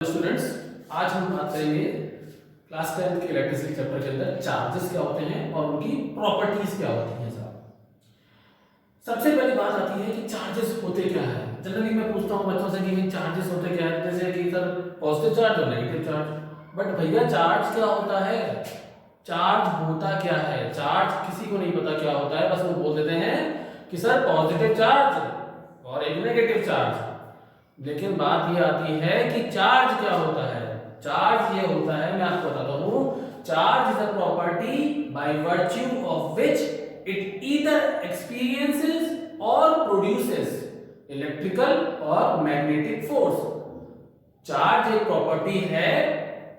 Students, आज हम बात करेंगे क्लास 10 के इलेक्ट्रिसिटी चैप्टर के अंदर चार्जेस क्या होते हैं और उनकी प्रॉपर्टीज क्या होती हैं। साहब, सबसे पहली बात आती है कि चार्जेस होते क्या है। जनरली मैं पूछता हूँ बच्चों से कि चार्जेस होते क्या है, जैसे कि सर पॉजिटिव चार्ज और नेगेटिव चार्ज। बट भैया चार्ज क्या होता है, चार्ज होता क्या है, चार्ज किसी को नहीं पता क्या होता है। बस वो बोल देते हैं कि सर पॉजिटिव चार्ज और एक नेगेटिव चार्ज। लेकिन बात ये आती है कि चार्ज क्या होता है। चार्ज ये होता है, मैं आपको बताता हूं, charge is a property by virtue of which it either experiences और प्रोड्यूसेस इलेक्ट्रिकल और मैग्नेटिक फोर्स। चार्ज एक प्रॉपर्टी है,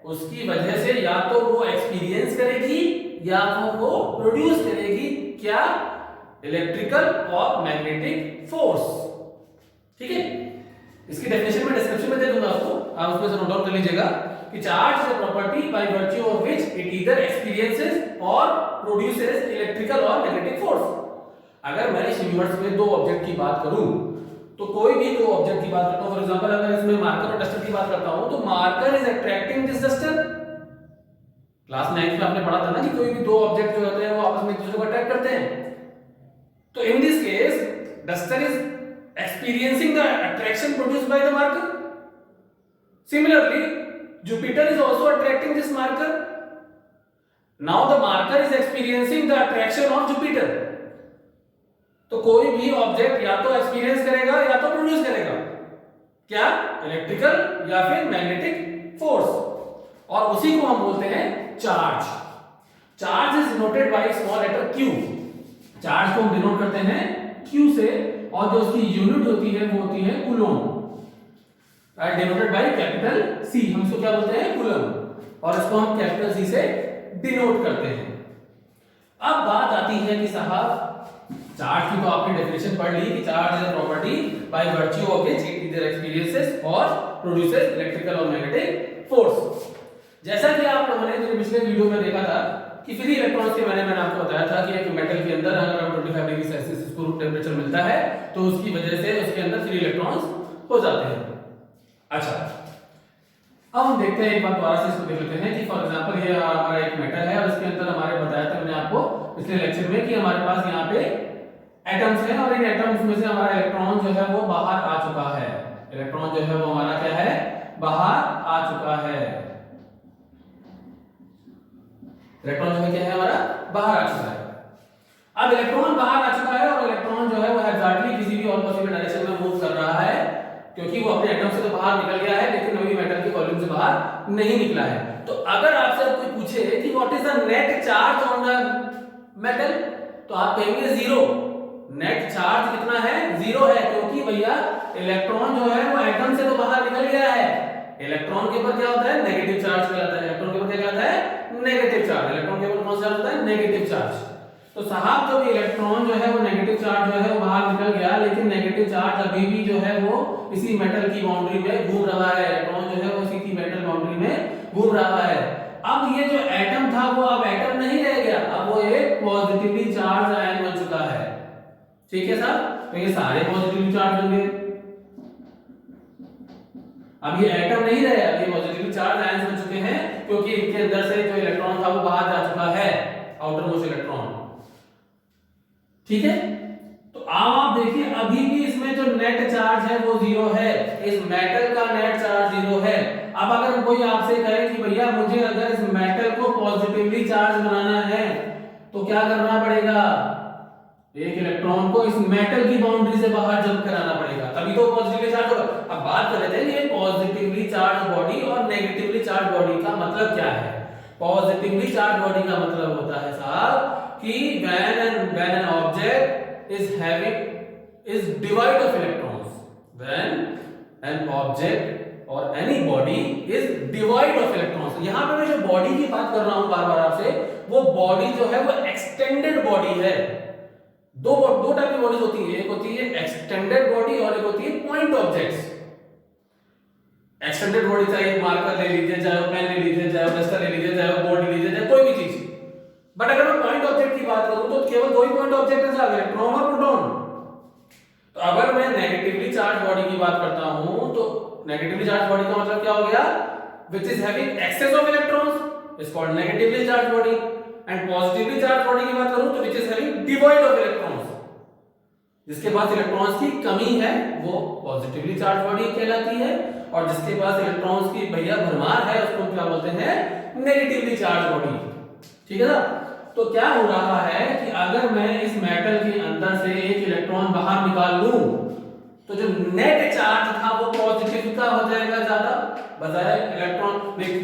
उसकी वजह से या तो वो एक्सपीरियंस करेगी या तो वो प्रोड्यूस करेगी क्या, इलेक्ट्रिकल और मैग्नेटिक फोर्स। ठीक है, इसकी डेफिनेशन में डिस्क्रिप्शन में दे दूंगा आपको, आप उसमें से नोट डाउन कर लीजिएगा कि charge is a property by virtue of which it either experiences और प्रोड्यूसेस इलेक्ट्रिकल और मैग्नेटिक फोर्स। अगर मैं इस यूनिवर्स में दो ऑब्जेक्ट की बात करूं तो कोई भी दो ऑब्जेक्ट की बात करता हूं, फॉर एग्जांपल अगर इसमें मार्कर और डस्टर की बात करता हूं तो marker is attracting this duster. Class 9 में आपने पढ़ा था ना कि कोई भी दो ऑब्जेक्ट जो होते हैं वो आपस में एक दूसरे को अट्रैक्ट करते हैं। तो in this case duster is experiencing the attraction produced by the marker. Similarly, Jupiter is also attracting this marker. Now the marker is experiencing the attraction of Jupiter. तो कोई भी ऑब्जेक्ट या तो एक्सपीरियंस करेगा या तो प्रोड्यूस करेगा क्या, इलेक्ट्रिकल या फिर मैग्नेटिक फोर्स, और उसी को हम बोलते हैं charge. Charge is denoted by small letter q। Charge को हम डिनोट करते हैं q से, और जो उसकी यूनिट होती है वो होती है coulomb, right, denoted by capital C। हम इसको क्या बोलते हैं, कूलम, और इसको हम कैपिटल C से डिनोट करते हैं। अब बात आती है कि साहब चार्ज की तो आपने डेफिनेशन पढ़ ली कि charge is a property by virtue of which it either experiences और प्रोड्यूसेस इलेक्ट्रिकल और मैग्नेटिक फोर्स। जैसा कि आप लोगों ने जो पिछले वीडियो में देखा था कि फ्री इलेक्ट्रॉन्स के बारे में मैंने आपको बताया था कि एक मेटल के अंदर अगर हम 25 डिग्री सेल्सियस इसको रूम टेंपरेचर मिलता है तो उसकी वजह से उसके अंदर फ्री इलेक्ट्रॉन्स हो जाते हैं। अच्छा, अब हम देखते हैं एक बार दोबारा से इसको देख लेते हैं कि फॉर एग्जांपल ये हमारा एक मेटल है और इसके अंदर हमारे बताया था मैंने आपको पिछले लेक्चर में कि हमारे पास यहाँ पे एटम्स हैं और इन एटम्स में से हमारा इलेक्ट्रॉन जो है वो बाहर आ चुका है। इलेक्ट्रॉन जो है वो हमारा क्या है, बाहर आ चुका है। इलेक्ट्रॉन जो है क्या है, हमारा बाहर आ चुका है। अब इलेक्ट्रॉन बाहर आ चुका है और इलेक्ट्रॉन जो है वो एग्जैक्टली किसी भी और पॉसिबल डायरेक्शन में मूव कर रहा है, क्योंकि वो अपने एटम से तो बाहर निकल गया है लेकिन अभी मेटल के वॉल्यूम से बाहर नहीं निकला है। तो अगर आपसे कोई पूछे कि what is the net charge on the metal, तो आप कहेंगे जीरो। नेट चार्ज कितना है, जीरो है, क्योंकि भैया इलेक्ट्रॉन जो है वो एटम से तो बाहर निकल गया है। इलेक्ट्रॉन के ऊपर क्या होता है, नेगेटिव चार्ज कहलाता है। इलेक्ट्रॉन के ऊपर क्या कहलाता है, नेगेटिव चार्ज। इलेक्ट्रॉन के ऊपर कौन सा होता है, नेगेटिव चार्ज। तो साहब जब इलेक्ट्रॉन जो है वो नेगेटिव चार्ज जो है वो बाहर निकल गया, लेकिन नेगेटिव चार्ज अभी भी जो है वो इसी मेटल की बाउंड्री में घूम रहा है। इलेक्ट्रॉन जो है वो इसी की मेटल बाउंड्री में घूम रहा है। अब ये जो एटम था वो अब एटम नहीं रह गया, अब वो एक पॉजिटिवली चार्ज आयन बन चुका है। ठीक है साहब, तो ये सारे पॉजिटिवली चार्ज होंगे। अब ये एटम नहीं रहे, अब ये पॉजिटिवली चार्ज आयंस बन चुके हैं, क्योंकि इनके अंदर से जो इलेक्ट्रॉन था वो बाहर जा चुका है, आउटर मोस्ट इलेक्ट्रॉन। ठीक है, तो आप देखिए अभी भी इसमें जो नेट चार्ज है वो जीरो है, इस मेटल का नेट चार्ज जीरो है। अब अगर कोई आपसे कहे कि भैया मुझे अगर इस मेटल को पॉजिटिवली चार्ज बनाना है तो क्या करना पड़ेगा, एक इलेक्ट्रॉन को इस मेटल की बाउंड्री से बाहर जंप कराना पड़ेगा, तभी तो पॉजिटिवली चार्ज होगा। अब बात कर लेते हैं ये पॉजिटिवली चार्ज बॉडी और नेगेटिवली चार्ज बॉडी का मतलब क्या है। पॉजिटिवली चार्ज बॉडी का मतलब होता है साहब कि when an object is devoid of electrons, when an object or any body is devoid of electrons। यहां पे मैं जो बॉडी की बात कर रहा हूं बार बार आपसे, वो बॉडी जो है वो एक्सटेंडेड बॉडी है। दो टाइप की बॉडीज होती है, एक होती है एक्सटेंडेड बॉडी और एक होती है पॉइंट ऑब्जेक्ट्स। एक्सटेंडेड बॉडी चाहे मार्कर ले लीजिए, चाहे पेन ले लीजिए, चाहे डस्टर ले लीजिए, चाहे बोर्ड ले लीजिए, चाहे कोई भी चीज। बट अगर मैं पॉइंट ऑब्जेक्ट की बात करूं तो केवल दो ही पॉइंट ऑब्जेक्ट है, इलेक्ट्रॉन और प्रोटॉन। तो अगर मैं नेगेटिवली चार्ज बॉडी की बात करता हूं तो नेगेटिवली चार्ज बॉडी का मतलब क्या हो गया, which is having excess of electrons is called negatively charged body, and positively charged body की बात करूं तो which is having devoid of electrons, जिसके पास इलेक्ट्रॉन्स की कमी है वो पॉजिटिवली चार्ज बॉडी कहलाती है, और जिसके पास इलेक्ट्रॉन्स की भैया भरमार है उसको क्या बोलते हैं, नेगेटिवली चार्ज बॉडी। ठीक है ना। तो क्या हो रहा है कि अगर मैं इस मेटल के अंदर से एक इलेक्ट्रॉन बाहर निकाल लूं तो जो नेट चार्ज था वो पॉजिटिव का हो जाएगा ज्यादा बजाय इलेक्ट्रॉन,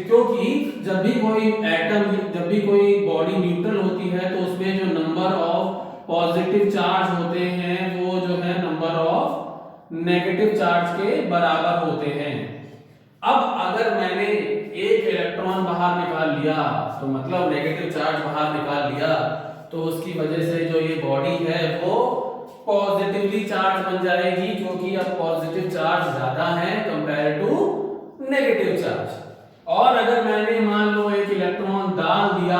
क्योंकि जब भी कोई एटम, जब भी कोई बॉडी न्यूट्रल होती है तो उसमें जो नंबर ऑफ पॉजिटिव चार्ज होते हैं वो जो है नंबर ऑफ नेगेटिव चार्ज के बराबर होते हैं। अब अगर मैंने एक इलेक्ट्रॉन बाहर निकाल लिया तो मतलब नेगेटिव चार्ज बाहर निकाल लिया तो उसकी वजह से जो ये बॉडी है वो पॉजिटिवली चार्ज बन जाएगी, क्योंकि अब पॉजिटिव चार्ज ज्यादा है कंपेयर टू नेगेटिव चार्ज। और अगर मैंने मान लो एक इलेक्ट्रॉन डाल दिया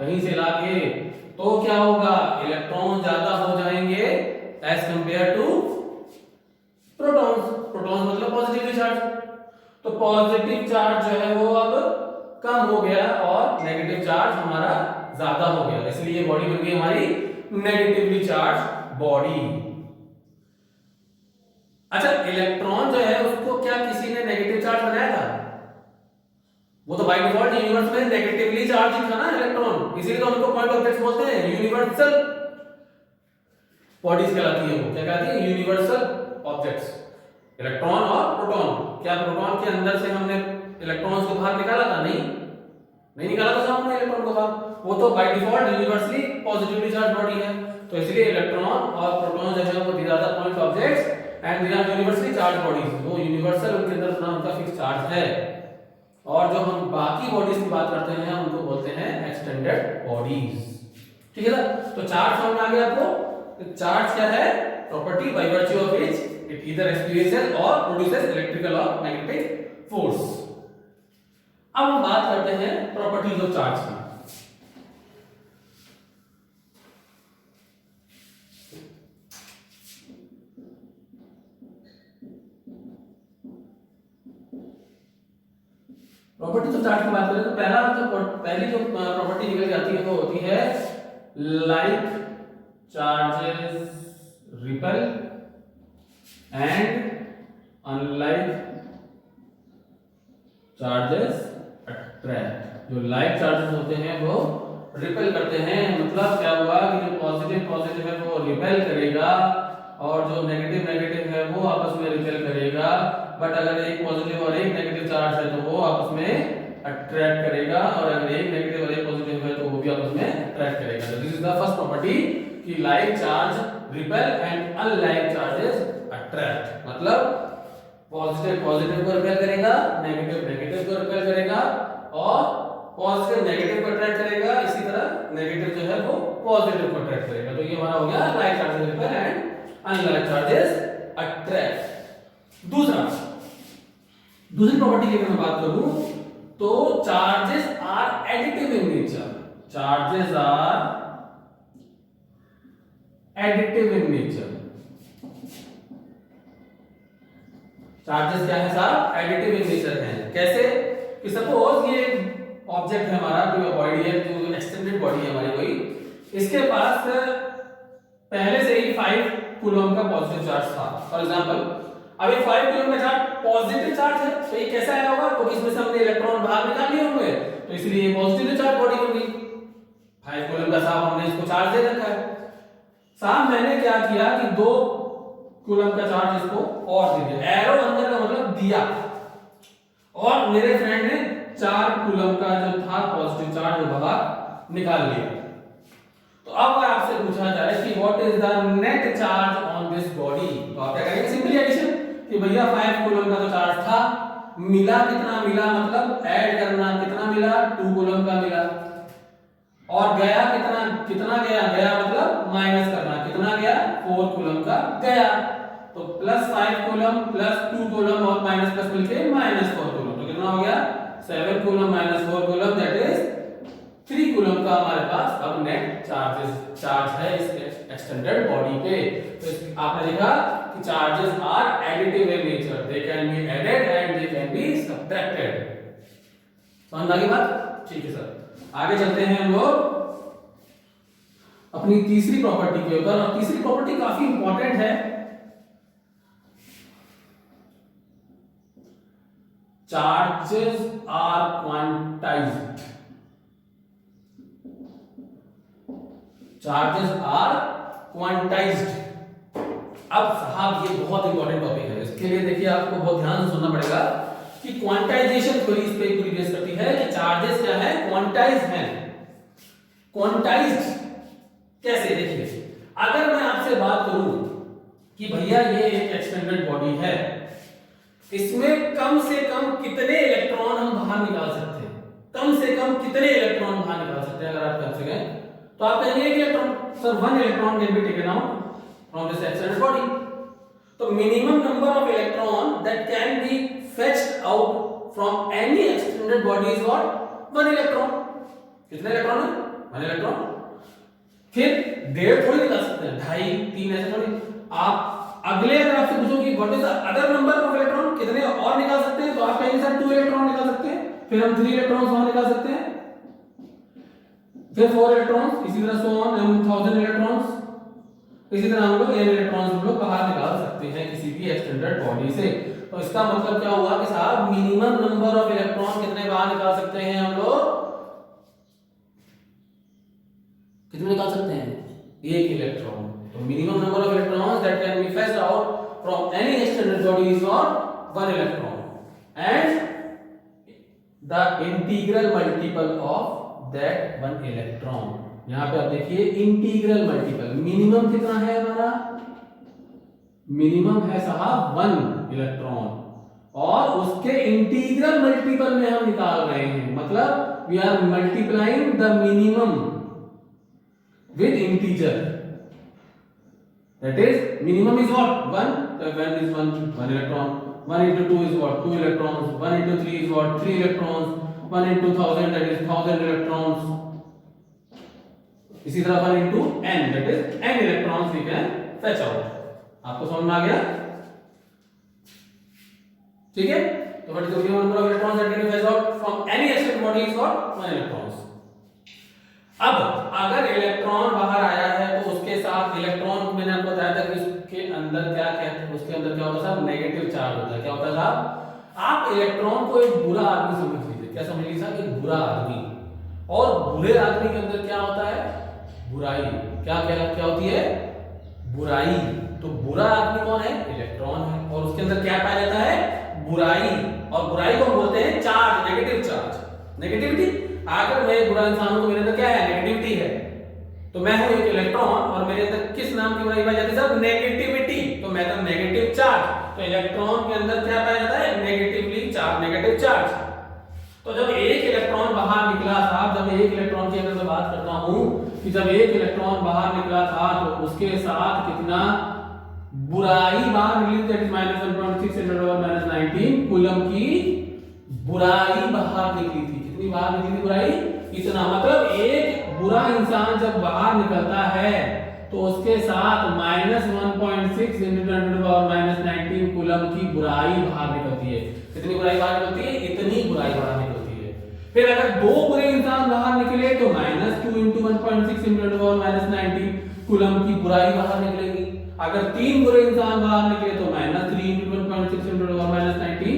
कहीं से लाके तो क्या होगा, इलेक्ट्रॉन ज्यादा हो जाएंगे as compare to protons. Protons मतलब पॉजिटिवली चार्ज, तो पॉजिटिव चार्ज जो है वो अब कम हो गया और नेगेटिव चार्ज हमारा ज्यादा हो गया, इसलिए बॉडी बन गई हमारी नेगेटिवली चार्ज बॉडी। अच्छा, इलेक्ट्रॉन जो है उसको क्या किसी ने नेगेटिव चार्ज बनाया था? वो तो बाय डिफॉल्ट यूनिवर्स में नेगेटिवली चार्ज ही था ना इलेक्ट्रॉन, इसीलिए तो उनको पॉइंट ऑब्जेक्ट्स बोलते हैं, यूनिवर्सल बॉडीज कहलाती है। वो क्या कहलाती है? Universal objects. इलेक्ट्रॉन और प्रोटॉन, क्या प्रोटॉन के अंदर से हमने इलेक्ट्रॉन्स को बाहर निकाला था? नहीं निकाला था हमने इलेक्ट्रॉन को बाहर, वो तो by default universally positively charge body है, तो इसलिए इलेक्ट्रॉन और प्रोटॉन जो है वो these are the point objects and they are universally charge bodies. वो यूनिवर्सल, उनके अंदर अपना उनका फिक्स चार्ज है, और जो हम बाकी बॉडीज की बात करते हैं उनको बोलते हैं एक्सटेंडेड बॉडीज। ठीक है ना। तो चार्ज समझ में आ गया आपको? चार्ज क्या है? Property by virtue of which it either experiences और प्रोड्यूसेस इलेक्ट्रिकल और मैग्नेटिक फोर्स। अब हम बात करते हैं प्रॉपर्टीज ऑफ चार्ज की। प्रॉपर्टी ऑफ चार्ज की बात करें तो पहली जो प्रॉपर्टी निकल जाती है वो होती है like charges repel and unlike charges attract. जो लाइक चार्जेस होते हैं वो रिपेल करते हैं, मतलब क्या हुआ कि जो पॉजिटिव है वो रिपेल करेगा और जो नेगेटिव है वो आपस में रिपेल करेगा, बट अगर एक पॉजिटिव और एक नेगेटिव चार्ज है तो वो आपस में अट्रैक्ट करेगा, और अगर एक नेगेटिव और एक पॉजिटिव है तो वो भी आपस में अट्रैक्ट करेगा। तो this is the first property कि like charge repel and unlike charges attract, मतलब पॉजिटिव को रिपेल करेगा, नेगेटिव को रिपेल करेगा, और पॉजिटिव नेगेटिव को अट्रैक्ट करेगा, इसी तरह नेगेटिव जो है वो पॉजिटिव को अट्रैक्ट करेगा। तो ये हमारा हो गया like charges repel and unlike charges attract. दूसरी प्रॉपर्टी की अगर मैं बात करूं तो charges are additive in nature. Charges are additive in nature. Charges क्या है साहब? एडिटिव इन नेचर है। कैसे? कि सपोज ये ऑब्जेक्ट है हमारा, कोई बॉडी है, जो एक्सटेंडेड बॉडी है हमारी कोई, इसके पास पहले से ही 5 कूलम का पॉजिटिव चार्ज था फॉर एग्जांपल। अब ये 5 कूलम का चार्ज पॉजिटिव चार्ज है, तो ये कैसा आया होगा? क्योंकि इसमें से हमने इलेक्ट्रॉन बाहर निकाल लिए होंगे, तो इसलिए ये पॉजिटिव चार्ज बॉडी होगी। 5 कूलम का साहब हमने इसको चार्ज दे रखा है। साहब मैंने क्या किया कि 2 कूलम का चार्ज इसको और दे दिया, एरो अंदर का मतलब दिया, और मेरे फ्रेंड ने 4 कूलम का जो था पॉजिटिव चार्ज वो बाहर निकाल लिया। तो अब आपसे पूछा जाए कि what is the net charge on this body, तो आप क्या करेंगे? सिंपली एडिशन, कि भैया 5 कूलम का तो चार्ज था, मिला कितना मिला, मतलब ऐड करना, कितना मिला? 2 कूलम का मिला, और गया कितना गया मतलब माइनस करना, कितना गया? 4 कूलम का गया। तो प्लस 5 कूलम प्लस 2 कूलम और माइनस प्लस मिलके -4 कूलम, तो कितना हो गया? 7 coulomb -4 coulomb that is 3 coulomb का हमारे पास अब नेट चार्ज है इस एक्सटेंडेड बॉडी पे। तो आपने देखा कि charges are additive in nature, they can be added and they can be subtracted. समझ में आ गई बात? ठीक है सर, आगे चलते हैं हम लोग अपनी तीसरी प्रॉपर्टी के ऊपर, और तीसरी प्रॉपर्टी काफी इंपॉर्टेंट है। Charges are quantised, charges are quantised. अब साहब ये बहुत इंपॉर्टेंट टॉपिक है, इसके लिए देखिए आपको बहुत ध्यान से सुनना पड़ेगा कि क्वांटाइजेशन थ्योरी इस पे पूरी बेस करती है कि चार्जेस क्या है, क्वांटाइज्ड हैं। क्वांटाइज्ड कैसे? देखिए, अगर मैं आपसे बात करूं कि भैया ये एक एक्सटेंडेड बॉडी है, इसमें कम से कम कितने इलेक्ट्रॉन हम बाहर निकाल सकते हैं, कम से कम कितने इलेक्ट्रॉन बाहर निकाल सकते हैं, अगर आप कर सकें तो आप कहेंगे कि electron sir 1 electron can be taken out from this extended body. तो minimum number of electron that can be fetched out from any extended body is what? 1 electron. कितने इलेक्ट्रॉन है? 1 इलेक्ट्रॉन। फिर 1.5 थोड़ी निकाल सकते हैं, 2.5 3 ऐसे थोड़ी। आप अगले अगर आपसे पूछो कि what is the other number of electron, कितने और निकाल सकते हैं, तो आप कहेंगे सर 2 इलेक्ट्रॉन निकाल सकते हैं, फिर हम 3 इलेक्ट्रॉन्स वहां निकाल सकते हैं, फिर 4 इलेक्ट्रॉन्स, इसी तरह सो ऑन, हम 1000 इलेक्ट्रॉन्स, इसी तरह हम लोग n इलेक्ट्रॉन्स हम लोग बाहर निकाल सकते हैं किसी भी एक्सटेंडेड बॉडी से। तो इसका मतलब क्या हुआ कि साहब मिनिमम नंबर ऑफ इलेक्ट्रॉन कितने बाहर निकाल सकते हैं हम लोग? कितने निकाल सकते हैं? 1 इलेक्ट्रॉन। तो minimum number of electrons that can be fetched out from any extended body is what? 1 electron and the integral multiple of that 1 electron. यहां पे आप देखिए इंटीग्रल मल्टीपल, मिनिमम कितना है हमारा? मिनिमम है साहब 1 इलेक्ट्रॉन, और उसके इंटीग्रल मल्टीपल में हम निकाल रहे हैं, मतलब we are multiplying the minimum with integer, that is minimum is what? 1, so 1 is 1 electron, 1 into 2 is what? 2 electrons, 1 into 3 is what? 3 electrons, 1 into 1000 that is 1000 electrons, इसी तरह 1 into n that is n electrons we can fetch out। आपको समझ में आ गया? ठीक है, तो what is the minimum number of electrons that can be fetched out from any extended body is what? 1 electrons। अब अगर इलेक्ट्रॉन बाहर आया है तो उसके साथ इलेक्ट्रॉन, मैंने आपको बताया था कि उसके अंदर क्या कहते हैं, उसके अंदर क्या होता है? नेगेटिव चार्ज होता है। क्या होता है साहब? आप इलेक्ट्रॉन को एक बुरा आदमी समझ लीजिए। क्या समझ लीजिए साहब? एक बुरा आदमी। और बुरे आदमी के अंदर क्या होता है? बुराई। क्या क्या क्या होती है? बुराई। तो बुरा आदमी कौन है? इलेक्ट्रॉन है, और उसके अंदर क्या पाया जाता है? बुराई। और बुराई को बोलते हैं चार्ज, नेगेटिव चार्ज, नेगेटिविटी। अगर मैं बुरा इंसान हूं तो मेरे अंदर क्या है? नेगेटिविटी है। तो मैं हूं एक इलेक्ट्रॉन और मेरे अंदर किस नाम की बुराई पाई जाती है साहब? नेगेटिविटी। तो मैं तो नेगेटिव चार्ज। तो इलेक्ट्रॉन के अंदर क्या पाया जाता है? Negatively charge, negative charge. तो जब एक इलेक्ट्रॉन बाहर निकला साहब, जब एक इलेक्ट्रॉन की अगर मैं बात करता हूं कि जब एक इलेक्ट्रॉन बाहर निकला था तो उसके साथ कितना बुराई बाहर निकली? दैट इज -1.6 × 10⁻⁹ कूलम की बुराई बाहर निकली थी। कितनी बाहर निकली थी बुराई? इतना। मतलब एक बुरा इंसान जब बाहर निकलता है तो उसके साथ -1.6 × 10⁻⁹ कूलम की बुराई बाहर निकलती है। कितनी बुराई बाहर निकलती है? इतनी बुराई बाहर निकलती है। फिर अगर 2 बुरे इंसान बाहर निकले तो -2 × 1.6 × 10⁻⁹ कूलम की बुराई बाहर निकलेगी। अगर 3 बुरे इंसान बाहर निकले तो -3 × 1.6 × 10⁻⁹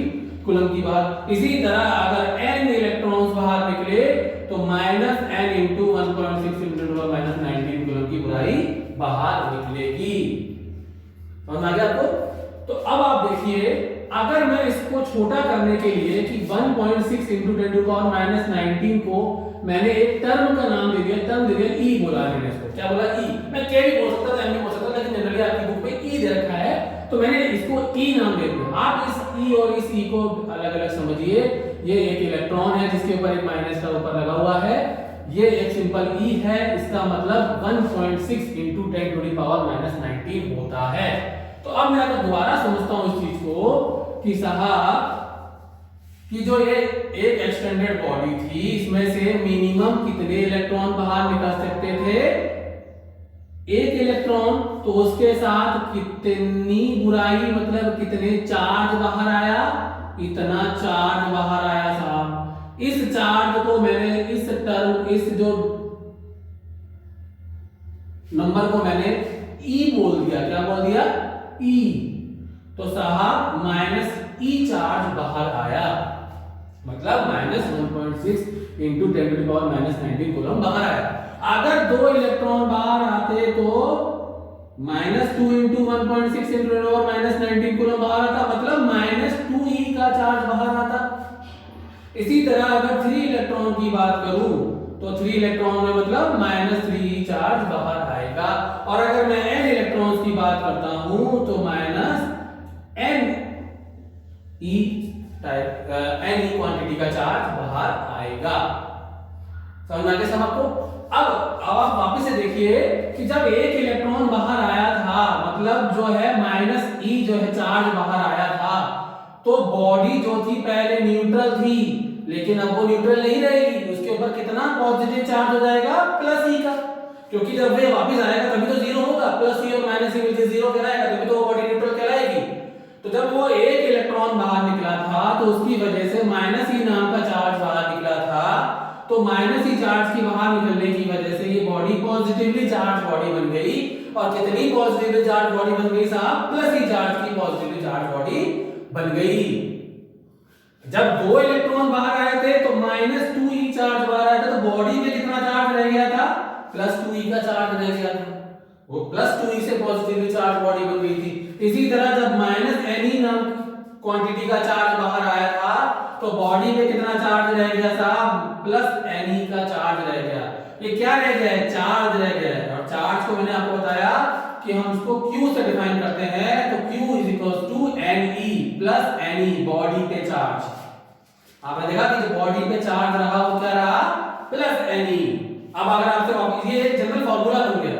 कूलम की बाहर। इसी तरह अगर n इलेक्ट्रॉन्स बाहर निकले तो -n × 1.6 × 10⁻⁹ कूलम की बुराई बाहर निकलेगी। समझ आ गया आपको? तो अब आप देखिए, अगर मैं इसको छोटा करने के लिए कि 1.6 × 10⁻⁹ को मैंने एक टर्म का नाम दे दिया, टर्म दे दिया ई बोला मैंने इसको। क्या बोला? ई। मैं के भी बोल सकता था, एम भी बोल सकता था, लेकिन जनरली आपकी बुक में ई दे रखा है तो मैंने इसको ई नाम दे दिया। आप इस ई और इस ई को अलग-अलग समझिए। ये एक इलेक्ट्रॉन है जिसके ऊपर एक माइनस का ऊपर लगा हुआ है, ये एक सिंपल ई है, इसका मतलब 1.6 × 10⁻⁻⁹ होता है। तो अब मैं अगर दोबारा समझता हूं इस चीज को कि साहब कि जो ये एक एक्सटेंडेड बॉडी थी, इसमें से मिनिमम कितने इलेक्ट्रॉन बाहर निकल सकते थे? एक इलेक्ट्रॉन। तो उसके साथ कितनी बुराई, मतलब कितने चार्ज बाहर आया? इतना चार्ज बाहर आया साहब। इस चार्ज को मैंने इस टर्म, इस जो नंबर को मैंने ई बोल दिया। क्या बोल दिया? ई। तो साहब माइनस ई चार्ज बाहर आया, मतलब -1.6 इंटू 10⁻⁻19 कूलम बाहर आया। अगर दो इलेक्ट्रॉन बाहर आते तो -2 इंटू 1.6 इंटू 10⁻19 कूलम बाहर आता, मतलब -2e का चार्ज बाहर आता। इसी तरह अगर 3 इलेक्ट्रॉन की बात करूं तो 3 इलेक्ट्रॉन में मतलब -3e चार्ज बाहर आएगा। और अगर मैं n इलेक्ट्रॉन्स की बात करता हूं तो -ne टाइप n क्वांटिटी का चार्ज बाहर आएगा। समझ आ गया सब आपको? अब आप वापस से देखिए कि जब एक इलेक्ट्रॉन बाहर आया था, मतलब जो है -e जो है चार्ज बाहर आया था, तो बॉडी जो थी पहले न्यूट्रल थी, लेकिन अब वो न्यूट्रल नहीं रहेगी। उसके ऊपर कितना पॉजिटिव चार्ज हो जाएगा? +e का, क्योंकि जब वे वापस आएगा तभी तो जीरो होगा। +e और -e मिलकर जीरो कहलाएगा, तभी तो वो बॉडी न्यूट्रल कहलाएगी। तो जब वो एक इलेक्ट्रॉन बाहर निकला था तो उसकी वजह से -e नाम का चार्ज बाहर निकला था। तो -e चार्ज की बाहर निकलने की वजह से ये बॉडी पॉजिटिवली चार्ज बॉडी बन गई। और कितनी पॉजिटिवली चार्ज बॉडी बन गई साहब? +e चार्ज की पॉजिटिवली चार्ज बॉडी बन गई। जब दो इलेक्ट्रॉन बाहर आए थे तो -2e चार्ज बाहर आया था, तो बॉडी में कितना चार्ज रह गया था? +2e का चार्ज रह गया था। वो +2e से पॉजिटिवली चार्ज बॉडी बन गई थी। इसी तरह जब -ne नाम क्वांटिटी का चार्ज बाहर आया था तो बॉडी में कितना चार्ज रह गया साहब? +ne का चार्ज रह गया। ये क्या रह गया है? चार्ज रह गया है। और चार्ज को मैंने आपको बताया कि हम इसको Q से डिफाइन करते हैं। तो Q ne + ne बॉडी पे चार्ज। आपने देखा कि जो बॉडी पे चार्ज रहा वो क्या रहा? +ne। अब अगर आपसे वापस ये एक जनरल फार्मूला बन गया,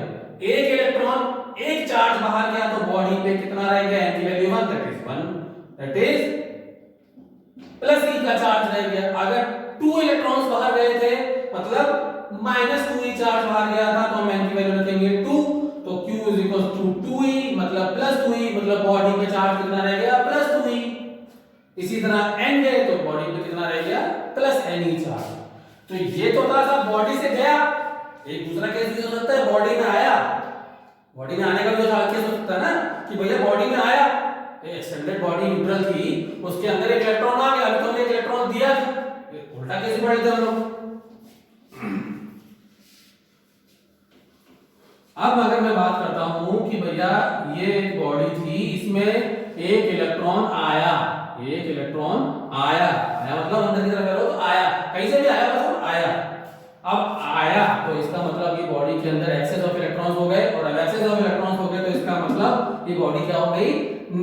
एक इलेक्ट्रॉन एक चार्ज बाहर गया तो बॉडी पे कितना रह गया? n की वैल्यू 1, दैट इज +e का चार्ज रह गया। अगर 2 इलेक्ट्रॉन्स बाहर गए थे, मतलब -2e चार्ज बाहर गया था, तो हम n की वैल्यू रखेंगे 2। तो Q 2e मतलब +2e, मतलब बॉडी पे चार्ज कितना रह गया? +2e। इसी तरह n गए तो बॉडी पे कितना रह गया? +ne charge. तो ये तो था सब बॉडी से गया। एक दूसरा केस भी हो सकता है, बॉडी में आया। बॉडी में आने का भी तो केस हो सकता है ना कि भैया बॉडी में आया, एक्सटेंडेड बॉडी न्यूट्रल थी, उसके अंदर एक इलेक्ट्रॉन आ गया, अभी तो हमने एक इलेक्ट्रॉन दिया था। उल्टा केस भी पढ़ते हम लोग। अब अगर मैं बात करता हूं कि भैया ये एक बॉडी थी, इसमें एक इलेक्ट्रॉन आया, एक इलेक्ट्रॉन आया, आया मतलब अंदर की तरफ करो तो आया, कहीं से भी आया मतलब आया। अब आया तो इसका मतलब ये बॉडी के अंदर एक्सेस ऑफ इलेक्ट्रॉन्स हो गए, और अब एक्सेस ऑफ इलेक्ट्रॉन्स हो गए तो इसका मतलब ये बॉडी क्या हो गई?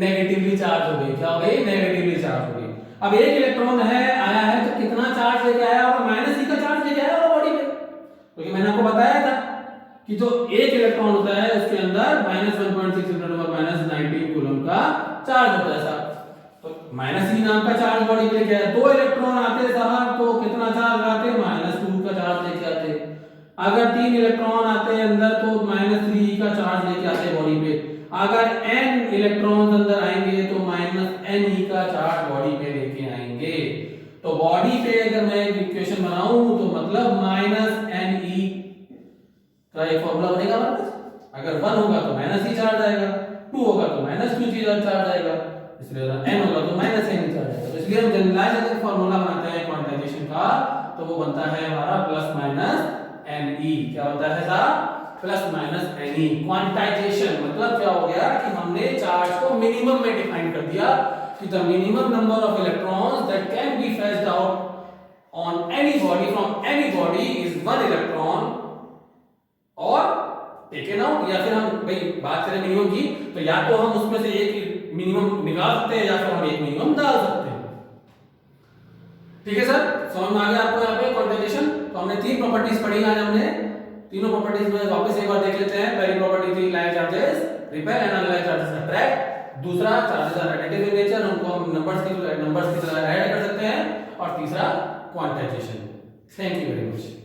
नेगेटिवली चार्ज हो गई। क्या हो गई? नेगेटिवली चार्ज हो गई। अब एक इलेक्ट्रॉन है आया है तो कितना चार्ज लेके आया होगा? -e का चार्ज लेके आया होगा बॉडी में, क्योंकि मैंने आपको बताया था कि जो एक इलेक्ट्रॉन होता है उसके अंदर -1.6 × 10⁻19 कूलम का चार्ज होता है साहब। तो -e नाम का चार्ज बॉडी पे लेके आया। 2 इलेक्ट्रॉन आते साहब तो कितना चार्ज लाते? -2 का चार्ज लेके आते। अगर 3 इलेक्ट्रॉन आते अंदर तो -3 का चार्ज लेके आते बॉडी पे। अगर n इलेक्ट्रॉन्स अंदर आएंगे तो -ne का चार्ज बॉडी पे लेके आएंगे। तो बॉडी पे अगर मैं एक इक्वेशन बनाऊं तो मतलब -ne का एक फॉर्मूला बनेगा हमारे पास। अगर 1 होगा तो -e चार्ज आएगा, 2 होगा तो -2 चार्ज आएगा, इसलिए n होगा तो -n चार्ज आएगा। तो इसलिए हम जनरलाइज अगर फॉर्मूला बनाते हैं क्वांटाइजेशन का तो वो बनता है हमारा +-ne। क्या होता है साहब? +-ne। क्वांटाइजेशन मतलब क्या हो गया कि हमने चार्ज को मिनिमम में डिफाइन कर दिया कि the minimum number of electrons that can be fetched out on any body from any body is 1 electron और टेकन आउट। या फिर हम भाई बात करें मिनिमम की तो या तो हम उसमें से एक मिनिमम निकाल सकते हैं या फिर हम एक मिनिमम डाल सकते हैं। ठीक है सर, समझ में आ गया आपको यहाँ पे क्वांटाइजेशन? तो हमने 3 प्रॉपर्टीज पढ़ी आज हमने। तीनों प्रॉपर्टीज में वापस एक बार देख लेते हैं। पहली प्रॉपर्टी थी like charges repel and unlike charges attract. दूसरा charges are additive in nature, उनको हम नंबर्स की तरह ऐड कर सकते हैं। और तीसरा quantization. Thank you very much.